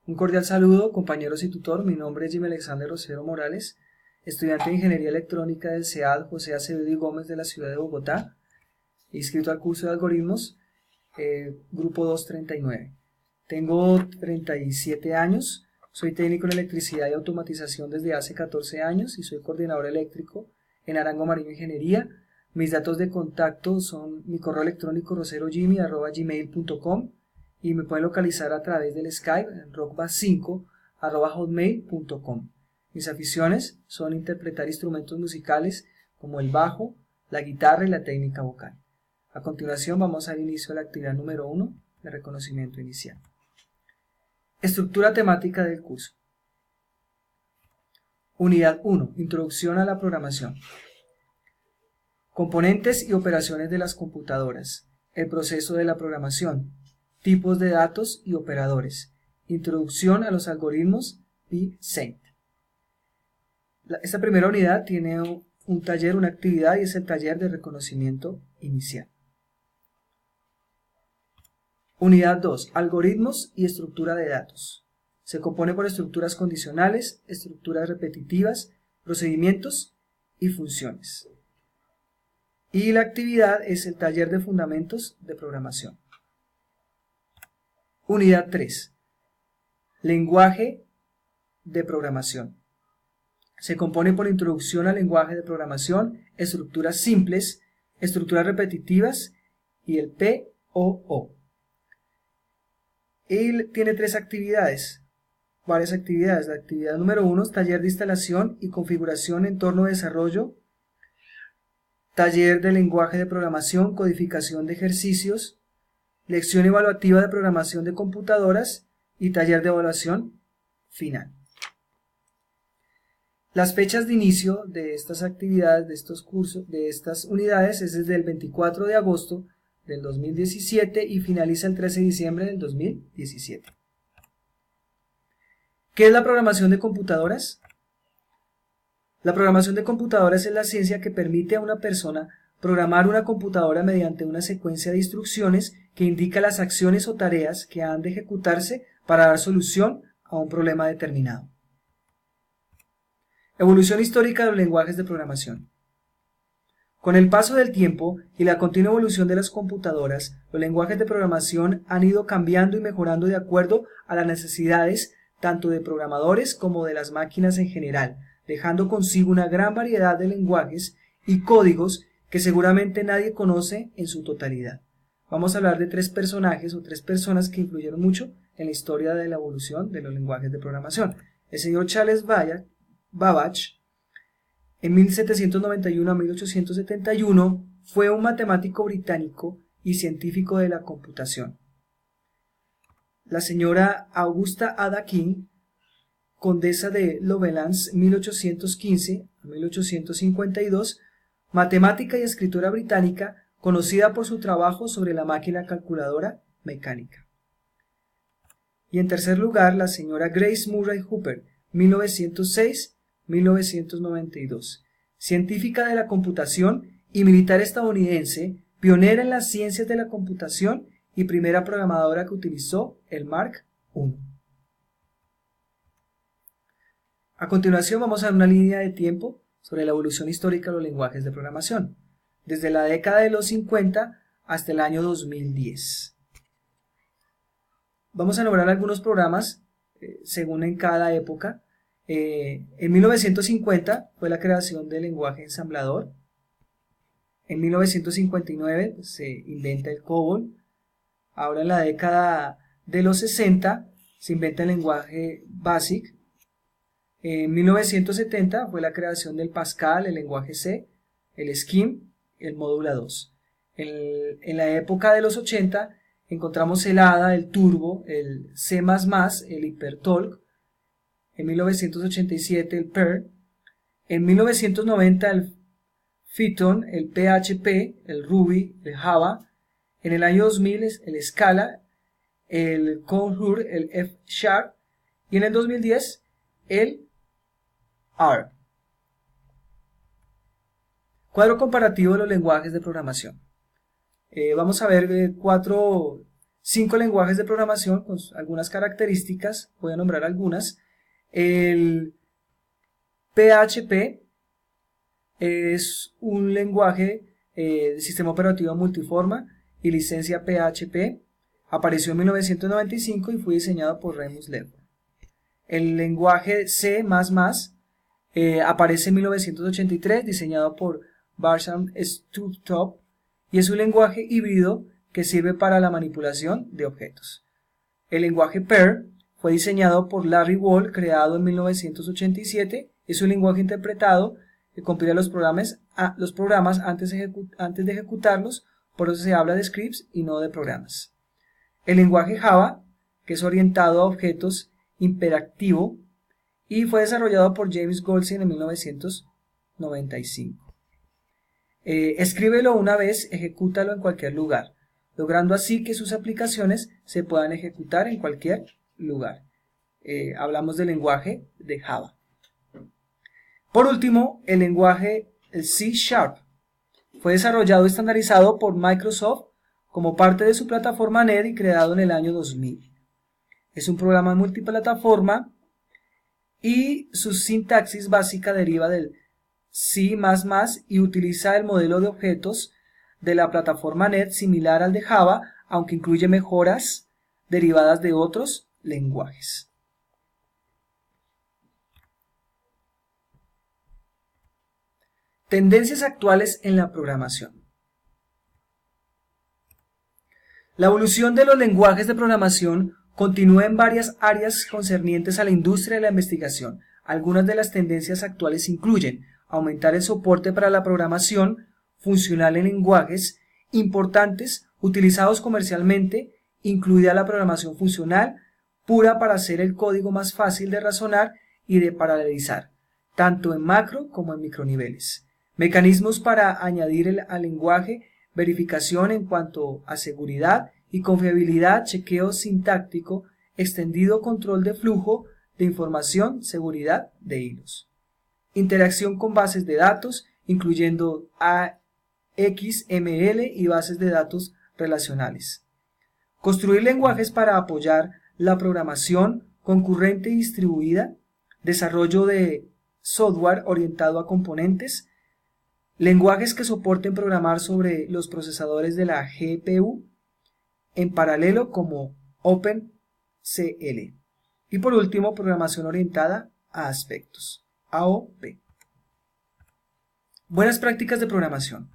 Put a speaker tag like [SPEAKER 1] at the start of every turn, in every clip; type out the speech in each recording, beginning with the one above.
[SPEAKER 1] Un cordial saludo, compañeros y tutor. Mi nombre es Jimmy Alexander Rosero Morales, estudiante de Ingeniería Electrónica del CEAD José Acevedo y Gómez de la ciudad de Bogotá, inscrito al curso de algoritmos, grupo 239. Tengo 37 años, soy técnico en electricidad y automatización desde hace 14 años y soy coordinador eléctrico en Arango Marino Ingeniería. Mis datos de contacto son mi correo electrónico roserojimmy@gmail.com y me pueden localizar a través del Skype rockbass5@hotmail.com. Mis aficiones son interpretar instrumentos musicales como el bajo, la guitarra y la técnica vocal. A continuación vamos al inicio de la actividad número 1 de reconocimiento inicial. Estructura temática del curso. Unidad 1. Introducción a la programación. Componentes y operaciones de las computadoras. El proceso de la programación. Tipos de datos y operadores. Introducción a los algoritmos y SAINT. Esta primera unidad tiene un taller, una actividad, y es el taller de reconocimiento inicial. Unidad 2. Algoritmos y estructura de datos. Se compone por estructuras condicionales, estructuras repetitivas, procedimientos y funciones. Y la actividad es el taller de fundamentos de programación. Unidad 3. Lenguaje de programación. Se compone por introducción al lenguaje de programación, estructuras simples, estructuras repetitivas y el POO. Y tiene varias actividades. La actividad número 1 es taller de instalación y configuración entorno de desarrollo, taller de lenguaje de programación, codificación de ejercicios, lección evaluativa de programación de computadoras y taller de evaluación final. Las fechas de inicio de estas actividades, de estos cursos, de estas unidades es desde el 24 de agosto del 2017 y finaliza el 13 de diciembre del 2017. ¿Qué es la programación de computadoras? La programación de computadoras es la ciencia que permite a una persona programar una computadora mediante una secuencia de instrucciones que indica las acciones o tareas que han de ejecutarse para dar solución a un problema determinado. Evolución histórica de los lenguajes de programación. Con el paso del tiempo y la continua evolución de las computadoras, los lenguajes de programación han ido cambiando y mejorando de acuerdo a las necesidades tanto de programadores como de las máquinas en general, dejando consigo una gran variedad de lenguajes y códigos que seguramente nadie conoce en su totalidad. Vamos a hablar de tres personajes o tres personas que influyeron mucho en la historia de la evolución de los lenguajes de programación. El señor Charles Babbage, en 1791 a 1871, fue un matemático británico y científico de la computación. La señora Augusta Ada King, condesa de Lovelace, 1815 a 1852, matemática y escritora británica, conocida por su trabajo sobre la máquina calculadora mecánica. Y en tercer lugar, la señora Grace Murray Hooper, 1906-1992, científica de la computación y militar estadounidense, pionera en las ciencias de la computación y primera programadora que utilizó el Mark I. A continuación vamos a ver una línea de tiempo sobre la evolución histórica de los lenguajes de programación, desde la década de los 50 hasta el año 2010. Vamos a nombrar algunos programas según en cada época. En 1950 fue la creación del lenguaje ensamblador. En 1959 se inventa el COBOL. Ahora en la década de los 60 se inventa el lenguaje BASIC. En 1970 fue la creación del Pascal, el lenguaje C, el Scheme, el Módula 2. En la época de los 80 encontramos el ADA, el Turbo, el C++, el Hypertalk. En 1987 el Perl. En 1990 el Python, el PHP, el Ruby, el Java. En el año 2000 el Scala, el Conjure, el F#. Y en el 2010 el R. Cuadro comparativo de los lenguajes de programación. Vamos a ver 4 5 lenguajes de programación con algunas características, voy a nombrar algunas. El PHP es un lenguaje de sistema operativo multiforma y licencia PHP. Apareció en 1995 y fue diseñado por Remus Levy. El lenguaje C++ aparece en 1983, diseñado por Barsham Stubtop, y es un lenguaje híbrido que sirve para la manipulación de objetos. El lenguaje Perl fue diseñado por Larry Wall, creado en 1987. Es un lenguaje interpretado que compila los programas antes de ejecutarlos, por eso se habla de scripts y no de programas. El lenguaje Java, que es orientado a objetos imperativo, y fue desarrollado por James Goldstein en 1995. Escríbelo una vez, ejecútalo en cualquier lugar, logrando así que sus aplicaciones se puedan ejecutar en cualquier lugar. Hablamos del lenguaje de Java. Por último, el lenguaje C# fue desarrollado y estandarizado por Microsoft como parte de su plataforma NET y creado en el año 2000. Es un programa multiplataforma y su sintaxis básica deriva del C++ y utiliza el modelo de objetos de la plataforma NET similar al de Java, aunque incluye mejoras derivadas de otros lenguajes. Tendencias actuales en la programación. La evolución de los lenguajes de programación continúa en varias áreas concernientes a la industria de la investigación. Algunas de las tendencias actuales incluyen aumentar el soporte para la programación funcional en lenguajes importantes utilizados comercialmente, incluida la programación funcional pura para hacer el código más fácil de razonar y de paralelizar, tanto en macro como en microniveles. Mecanismos para añadir al lenguaje verificación en cuanto a seguridad y confiabilidad, chequeo sintáctico, extendido control de flujo de información, seguridad de hilos. Interacción con bases de datos, incluyendo XML y bases de datos relacionales. Construir lenguajes para apoyar la programación concurrente y distribuida, desarrollo de software orientado a componentes, lenguajes que soporten programar sobre los procesadores de la GPU en paralelo como OpenCL. Y por último, programación orientada a aspectos, AOP. Buenas prácticas de programación.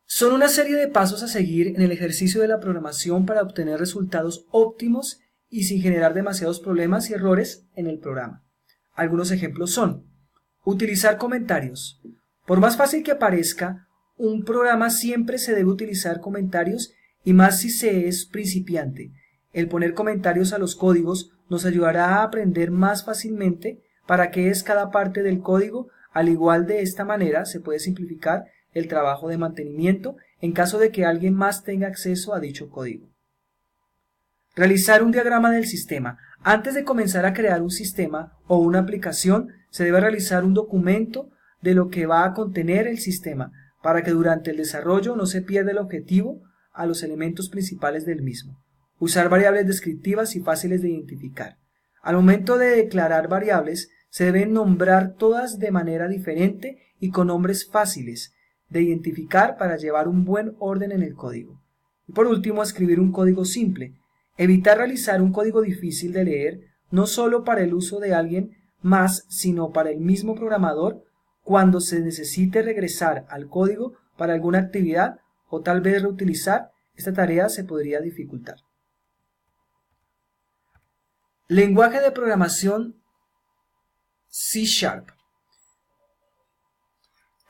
[SPEAKER 1] Son una serie de pasos a seguir en el ejercicio de la programación para obtener resultados óptimos y sin generar demasiados problemas y errores en el programa. Algunos ejemplos son: utilizar comentarios. Por más fácil que parezca, un programa siempre se debe utilizar comentarios, y más si se es principiante. El poner comentarios a los códigos nos ayudará a aprender más fácilmente para qué es cada parte del código. Al igual, de esta manera se puede simplificar el trabajo de mantenimiento en caso de que alguien más tenga acceso a dicho código. Realizar un diagrama del sistema. Antes de comenzar a crear un sistema o una aplicación, se debe realizar un documento de lo que va a contener el sistema, para que durante el desarrollo no se pierda el objetivo a los elementos principales del mismo. Usar variables descriptivas y fáciles de identificar. Al momento de declarar variables, se deben nombrar todas de manera diferente y con nombres fáciles de identificar para llevar un buen orden en el código. Y por último, escribir un código simple. Evitar realizar un código difícil de leer, no solo para el uso de alguien más, sino para el mismo programador, cuando se necesite regresar al código para alguna actividad o tal vez reutilizar, esta tarea se podría dificultar. Lenguaje de programación C#.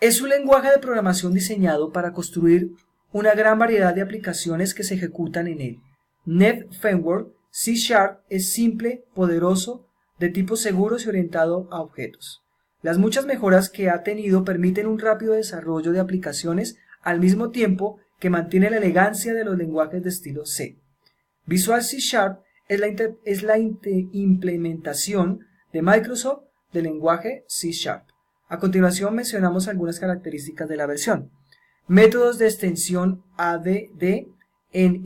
[SPEAKER 1] Es un lenguaje de programación diseñado para construir una gran variedad de aplicaciones que se ejecutan en él. Net Framework C# es simple, poderoso, de tipo seguros y orientado a objetos. Las muchas mejoras que ha tenido permiten un rápido desarrollo de aplicaciones al mismo tiempo que mantiene la elegancia de los lenguajes de estilo C. Visual C# es la implementación de Microsoft del lenguaje C#. A continuación mencionamos algunas características de la versión. Métodos de extensión ADD en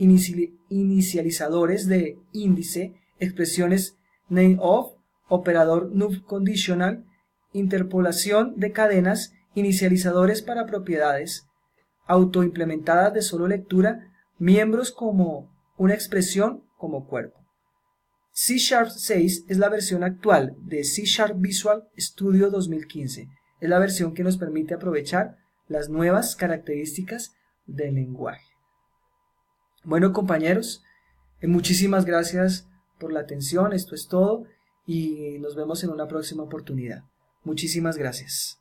[SPEAKER 1] inicializadores de índice, expresiones name of, operador num conditional, interpolación de cadenas, inicializadores para propiedades, autoimplementadas de solo lectura, miembros como una expresión como cuerpo. C# 6 es la versión actual de C# Visual Studio 2015. Es la versión que nos permite aprovechar las nuevas características del lenguaje. Bueno, compañeros, muchísimas gracias por la atención. Esto es todo y nos vemos en una próxima oportunidad. Muchísimas gracias.